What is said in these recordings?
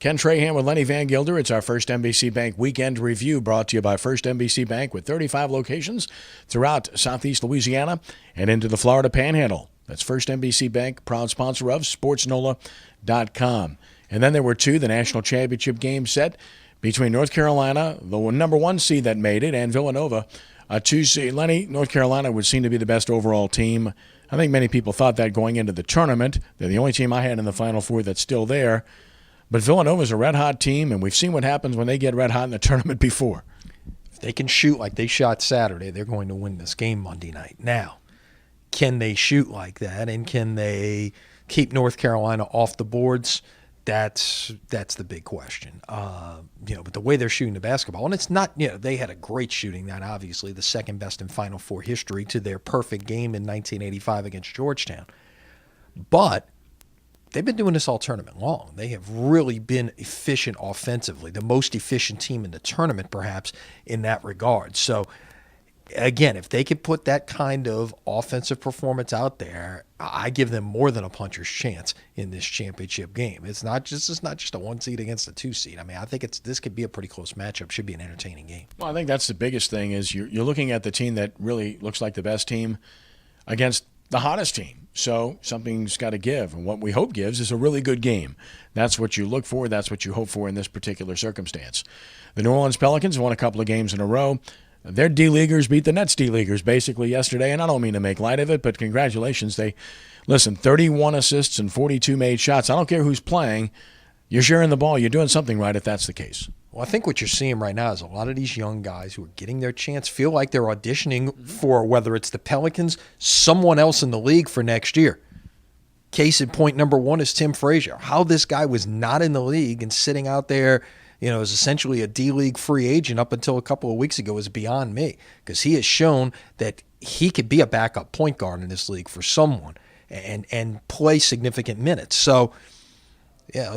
Ken Trahan with Lenny Vangilder. It's our First NBC Bank Weekend Review brought to you by First NBC Bank with 35 locations throughout Southeast Louisiana and into the Florida Panhandle. That's First NBC Bank, proud sponsor of SportsNOLA.com. And then there were two, the national championship game set between North Carolina, the number one seed that made it, and Villanova, a 2 seed. Lenny, North Carolina would seem to be the best overall team. I think many people thought that going into the tournament. They're the only team I had in the Final Four that's still there. But Villanova's a red-hot team, and we've seen what happens when they get red-hot in the tournament before. If they can shoot like they shot Saturday, they're going to win this game Monday night. Now, can they shoot like that, and can they keep North Carolina off the boards? That's the big question. But the way they're shooting the basketball, and it's not, they had a great shooting night, obviously, the second best in Final Four history to their perfect game in 1985 against Georgetown. But they've been doing this all tournament long. They have really been efficient offensively, the most efficient team in the tournament, perhaps, in that regard. So, again, if they could put that kind of offensive performance out there, I give them more than a puncher's chance in this championship game. It's not just a 1 seed against a 2 seed. I mean, I think this could be a pretty close matchup. Should be an entertaining game. Well, I think that's the biggest thing is you're looking at the team that really looks like the best team against the hottest team. So something's got to give, and what we hope gives is a really good game. That's what you look for. That's what you hope for in this particular circumstance. The New Orleans Pelicans won a couple of games in a row. Their D-Leaguers beat the Nets D-Leaguers basically yesterday, and I don't mean to make light of it, but congratulations. 31 assists and 42 made shots. I don't care who's playing. You're sharing the ball. You're doing something right if that's the case. Well, I think what you're seeing right now is a lot of these young guys who are getting their chance feel like they're auditioning for, whether it's the Pelicans, someone else in the league for next year. Case in point number one is Tim Frazier. How this guy was not in the league and sitting out there, is essentially a D-League free agent up until a couple of weeks ago is beyond me, because he has shown that he could be a backup point guard in this league for someone and play significant minutes. So,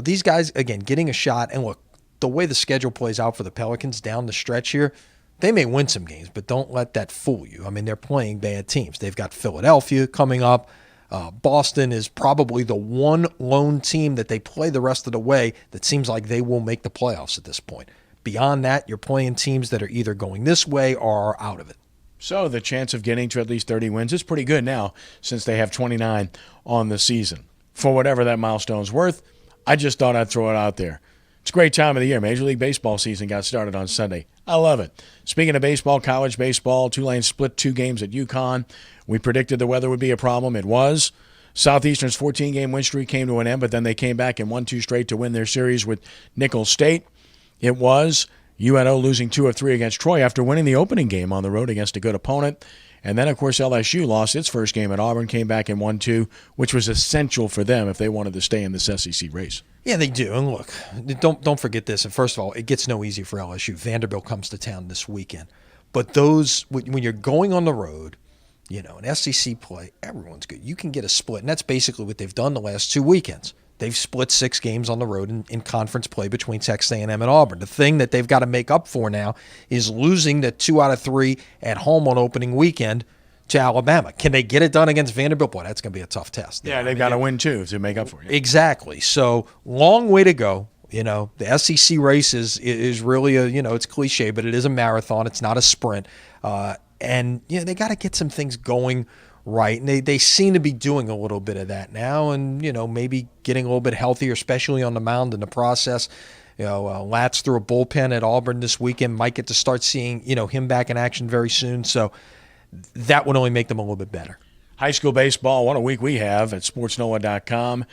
these guys, again, getting a shot. And look, the way the schedule plays out for the Pelicans down the stretch here, they may win some games, but don't let that fool you. I mean, they're playing bad teams. They've got Philadelphia coming up. Boston is probably the one lone team that they play the rest of the way that seems like they will make the playoffs at this point. Beyond that, you're playing teams that are either going this way or are out of it. So the chance of getting to at least 30 wins is pretty good now since they have 29 on the season. For whatever that milestone's worth, I just thought I'd throw it out there. It's a great time of the year. Major League Baseball season got started on Sunday. I love it. Speaking of baseball, college baseball, Tulane split 2 games at UConn. We predicted the weather would be a problem. It was. Southeastern's 14-game win streak came to an end, but then they came back and won 2 straight to win their series with Nicholls State. It was. UNO losing 2 of 3 against Troy after winning the opening game on the road against a good opponent. And then, of course, LSU lost its first game at Auburn, came back and won 2, which was essential for them if they wanted to stay in this SEC race. Yeah, they do. And look, don't forget this. And first of all, it gets no easier for LSU. Vanderbilt comes to town this weekend. But when you're going on the road, in SEC play, everyone's good. You can get a split, and that's basically what they've done the last 2 weekends. They've split 6 games on the road in conference play between Texas A&M and Auburn. The thing that they've got to make up for now is losing the 2 out of 3 at home on opening weekend to Alabama. Can they get it done against Vanderbilt? Boy, that's going to be a tough test. Yeah, they've got to win, too, to make up for it. Exactly. So, long way to go. The SEC race is really it's cliche, but it is a marathon. It's not a sprint. And they got to get some things going right. And they seem to be doing a little bit of that now and, maybe getting a little bit healthier, especially on the mound in the process. Latz threw a bullpen at Auburn this weekend. Might get to start seeing, him back in action very soon. So that would only make them a little bit better. High school baseball, what a week we have at SportsNOLA.com,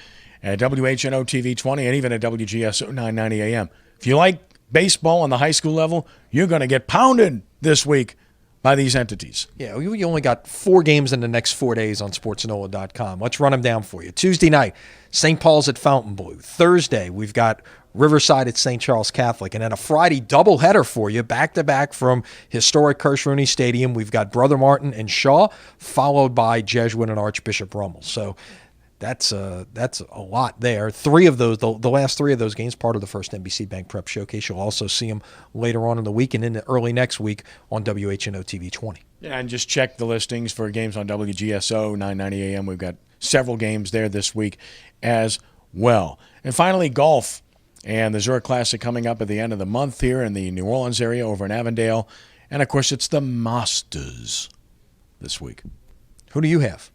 at WHNO TV 20, and even at WGSO 990 AM. If you like baseball on the high school level, you're going to get pounded this week by these entities. Yeah, you only got 4 games in the next 4 days on SportsNOLA.com. Let's run them down for you. Tuesday night, St. Paul's at Fontainebleau. Thursday, we've got Riverside at St. Charles Catholic. And then a Friday doubleheader for you, back-to-back from historic Kirsch-Rooney Stadium. We've got Brother Martin and Shaw, followed by Jesuit and Archbishop Rummel. So that's a lot there. 3 of those, the last 3 of those games, part of the First NBC Bank Prep Showcase. You'll also see them later on in the week and into early next week on WHNO TV 20. Yeah, and just check the listings for games on WGSO 990 AM. We've got several games there this week as well. And finally, golf. and the Zurich Classic coming up at the end of the month here in the New Orleans area over in Avondale. And, of course, it's the Masters this week. Who do you have?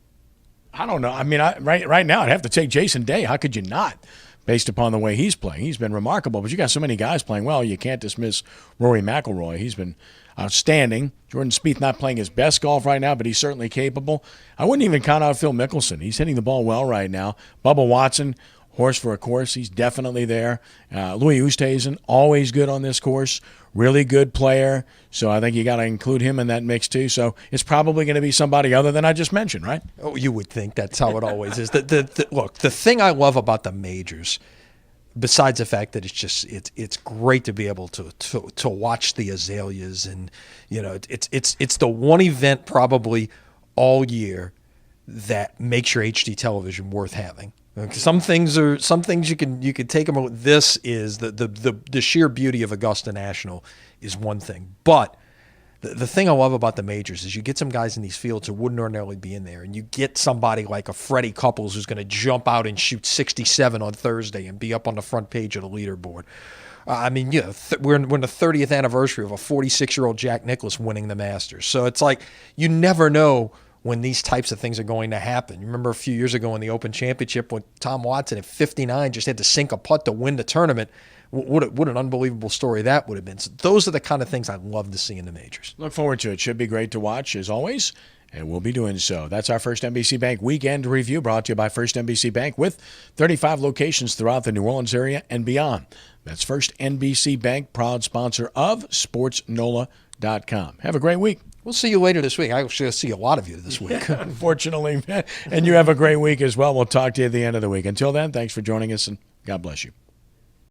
I don't know. I mean, right now I'd have to take Jason Day. How could you not, based upon the way he's playing? He's been remarkable, but you got so many guys playing well, you can't dismiss Rory McIlroy. He's been outstanding. Jordan Spieth not playing his best golf right now, but he's certainly capable. I wouldn't even count out Phil Mickelson. He's hitting the ball well right now. Bubba Watson, horse for a course. He's definitely there. Louis Oosthuizen, always good on this course. Really good player. So I think you got to include him in that mix too. So it's probably going to be somebody other than I just mentioned, right? Oh, you would think that's how it always is. Look, the thing I love about the majors, besides the fact that it's great to be able to watch the azaleas, and it's the one event probably all year that makes your HD television worth having. Some things you can take them. This is the sheer beauty of Augusta National is one thing, but the thing I love about the majors is you get some guys in these fields who wouldn't ordinarily be in there, and you get somebody like a Freddie Couples who's going to jump out and shoot 67 on Thursday and be up on the front page of the leaderboard. We're in the 30th anniversary of a 46-year-old Jack Nicklaus winning the Masters, so it's like you never know when these types of things are going to happen. You remember a few years ago in the Open Championship when Tom Watson at 59 just had to sink a putt to win the tournament. What an unbelievable story that would have been. So those are the kind of things I love to see in the majors. Look forward to it. Should be great to watch, as always, and we'll be doing so. That's our First NBC Bank Weekend Review, brought to you by First NBC Bank with 35 locations throughout the New Orleans area and beyond. That's First NBC Bank, proud sponsor of SportsNOLA.com. Have a great week. We'll see you later this week. I will see a lot of you this week. Unfortunately, and you have a great week as well. We'll talk to you at the end of the week. Until then, thanks for joining us, and God bless you.